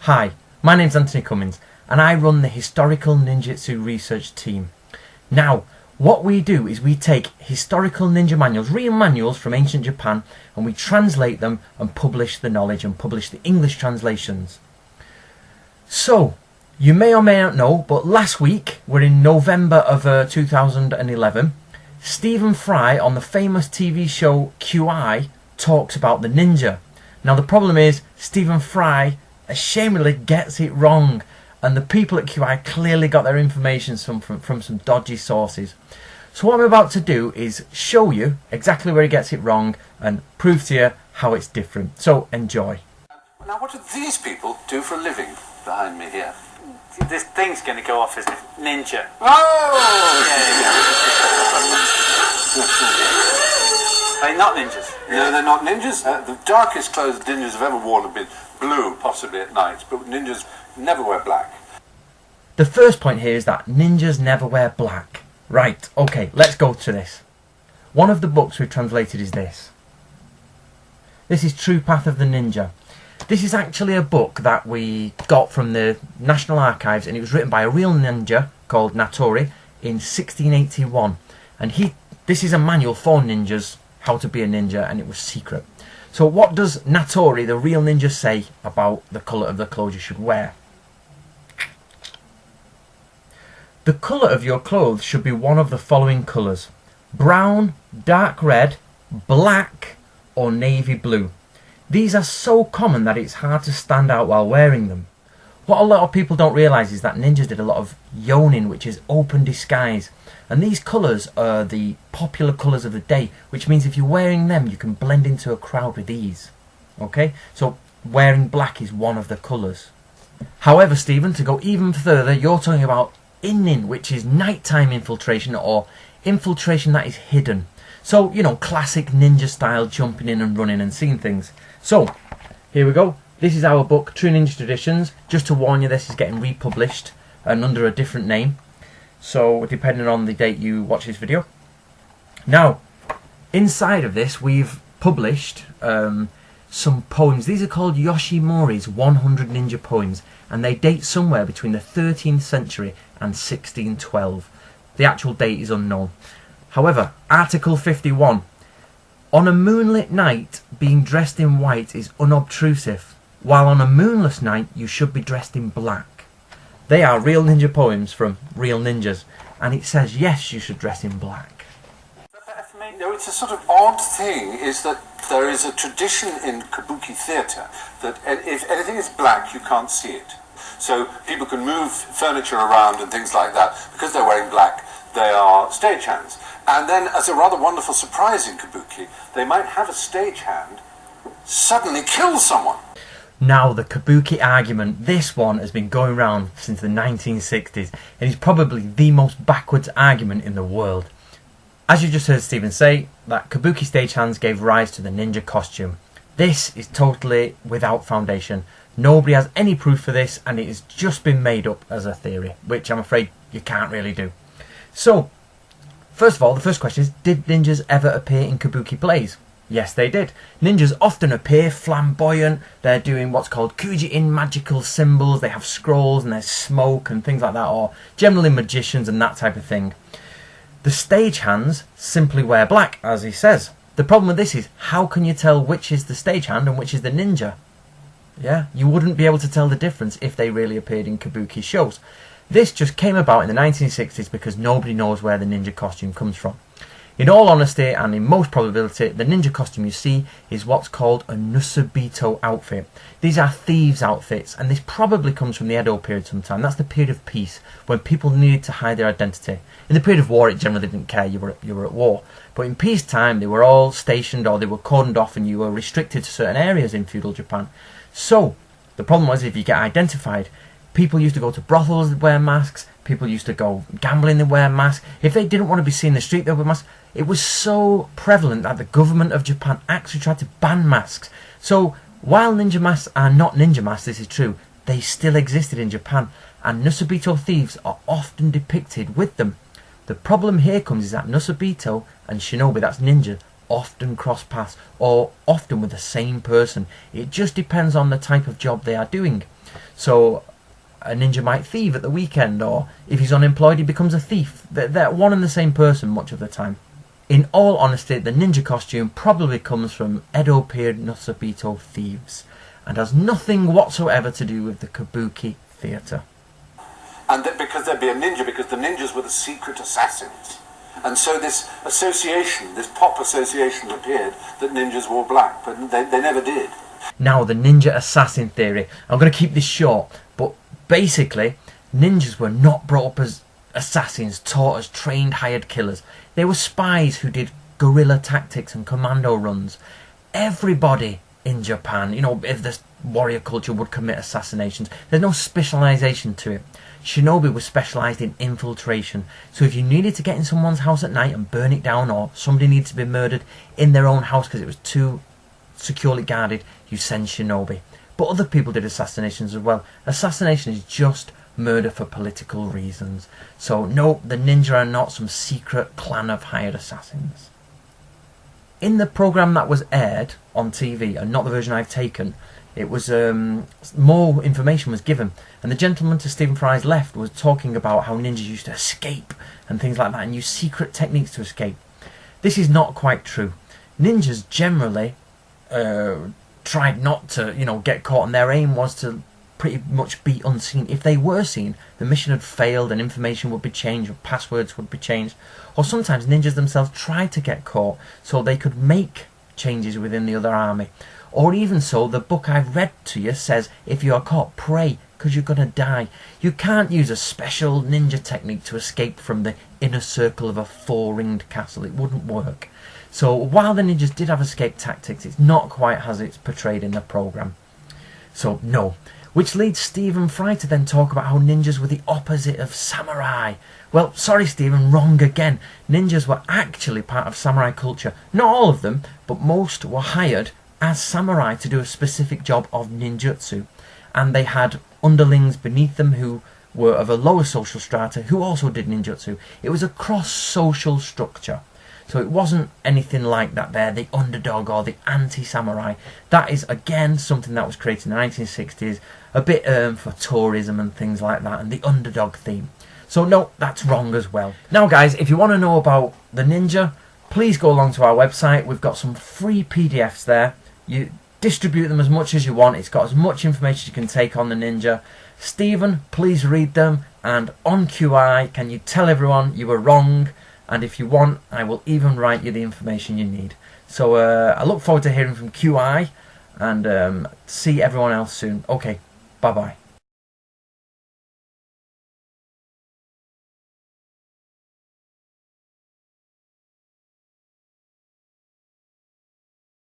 Hi, my name's Anthony Cummins and I run the Historical Ninjutsu Research Team. Now, what we do is we take historical ninja manuals, real manuals from ancient Japan, and we translate them and publish the knowledge and publish the English translations. So, you may or may not know, but last week, we're in November of 2011, Stephen Fry on the famous TV show QI talks about the ninja. Now the problem is, Stephen Fry ashamedly gets it wrong, and the people at QI clearly got their information from some dodgy sources. So what I'm about to do is show you exactly where he gets it wrong and prove to you how it's different. So enjoy. Now what do these people do for a living behind me here? This thing's going to go off as a ninja. Oh! Are they not ninjas? No, they're not ninjas. The darkest clothes ninjas have ever worn have been blue, possibly at night, but ninjas never wear black. The first point here is that ninjas never wear black. Right, okay, let's go to this. One of the books we've translated is this. This is True Path of the Ninja. This is actually a book that we got from the National Archives, and it was written by a real ninja called Natori in 1681. And this is a manual for ninjas, how to be a ninja, and it was secret. So what does Natori, the real ninja, say about the colour of the clothes you should wear? The colour of your clothes should be one of the following colours: brown, dark red, black, or navy blue. These are so common that it's hard to stand out while wearing them. What a lot of people don't realise is that ninjas did a lot of yonin, which is open disguise. And these colours are the popular colours of the day, which means if you're wearing them, you can blend into a crowd with ease. Okay? So wearing black is one of the colours. However, Stephen, to go even further, you're talking about inin, which is nighttime infiltration, or infiltration that is hidden. So, you know, classic ninja style, jumping in and running and seeing things. So, here we go. This is our book, True Ninja Traditions. Just to warn you, this is getting republished and under a different name. So, depending on the date you watch this video. Now, inside of this, we've published some poems. These are called Yoshimori's 100 Ninja Poems, and they date somewhere between the 13th century and 1612. The actual date is unknown. However, Article 51. On a moonlit night, being dressed in white is unobtrusive, while on a moonless night you should be dressed in black. They are real ninja poems from real ninjas, and it says yes, you should dress in black. No, it's a sort of odd thing, is that there is a tradition in kabuki theatre that if anything is black, you can't see it. So people can move furniture around and things like that. Because they're wearing black, they are stagehands. And then, as a rather wonderful surprise in kabuki, they might have a stagehand suddenly kill someone. Now, the kabuki argument, this one has been going around since the 1960s, and is probably the most backwards argument in the world. As you just heard Stephen say, that kabuki stagehands gave rise to the ninja costume. This is totally without foundation. Nobody has any proof for this, and it has just been made up as a theory, which I'm afraid you can't really do. So, first of all, the first question is, did ninjas ever appear in kabuki plays? Yes, they did. Ninjas often appear flamboyant. They're doing what's called kuji-in magical symbols. They have scrolls and there's smoke and things like that, or generally magicians and that type of thing. The stagehands simply wear black, as he says. The problem with this is, how can you tell which is the stagehand and which is the ninja? Yeah, you wouldn't be able to tell the difference if they really appeared in kabuki shows. This just came about in the 1960s because nobody knows where the ninja costume comes from. In all honesty, and in most probability, the ninja costume you see is what's called a nusubito outfit. These are thieves' outfits, and this probably comes from the Edo period sometime. That's the period of peace, when people needed to hide their identity. In the period of war, it generally didn't care, you were at war. But in peacetime, they were all stationed, or they were cordoned off, and you were restricted to certain areas in feudal Japan. So, the problem was, if you get identified, people used to go to brothels that wear masks, people used to go gambling and wear masks. If they didn't want to be seen in the street, they would wear masks. It was so prevalent that the government of Japan actually tried to ban masks. So, while ninja masks are not ninja masks, this is true, they still existed in Japan, and nusubito thieves are often depicted with them. The problem here comes is that nusubito and shinobi, that's ninja, often cross paths, or often with the same person. It just depends on the type of job they are doing. So a ninja might thieve at the weekend, or if he's unemployed he becomes a thief. They're one and the same person much of the time. In all honesty, the ninja costume probably comes from Edo period Nosabito thieves and has nothing whatsoever to do with the kabuki theatre. And that because there'd be a ninja, because the ninjas were the secret assassins. And so this association, this pop association appeared that ninjas wore black, but they never did. Now, the ninja assassin theory. I'm going to keep this short, but basically, ninjas were not brought up as assassins, taught as trained hired killers. They were spies who did guerrilla tactics and commando runs. Everybody in Japan, you know, if the warrior culture would commit assassinations, there's no specialisation to it. Shinobi was specialised in infiltration, so if you needed to get in someone's house at night and burn it down, or somebody needed to be murdered in their own house because it was too securely guarded, you send Shinobi. But other people did assassinations as well. Assassination is just murder for political reasons. So no, the ninja are not some secret clan of hired assassins. In the programme that was aired on TV, and not the version I've taken, it was more information was given, and the gentleman to Stephen Fry's left was talking about how ninjas used to escape and things like that, and use secret techniques to escape. This is not quite true. Ninjas generally tried not to, get caught, and their aim was to pretty much be unseen. If they were seen, the mission had failed and information would be changed, or passwords would be changed, or sometimes ninjas themselves tried to get caught so they could make changes within the other army. Or even so, the book I've read to you says if you are caught, pray, because you're going to die. You can't use a special ninja technique to escape from the inner circle of a four-ringed castle. It wouldn't work. So while the ninjas did have escape tactics, it's not quite as it's portrayed in the programme. So no. Which leads Stephen Fry to then talk about how ninjas were the opposite of samurai. Well, sorry Stephen, wrong again. Ninjas were actually part of samurai culture. Not all of them, but most were hired as samurai to do a specific job of ninjutsu. And they had underlings beneath them who were of a lower social strata who also did ninjutsu. It was a cross-social structure. So it wasn't anything like that there, the underdog or the anti-samurai. That is, again, something that was created in the 1960s, a bit for tourism and things like that, and the underdog theme. So no, that's wrong as well. Now guys, if you want to know about the ninja, please go along to our website. We've got some free PDFs there. You distribute them as much as you want. It's got as much information as you can take on the ninja. Stephen, please read them, and on QI, can you tell everyone you were wrong? And if you want, I will even write you the information you need. So I look forward to hearing from QI, and see everyone else soon. Okay, bye-bye.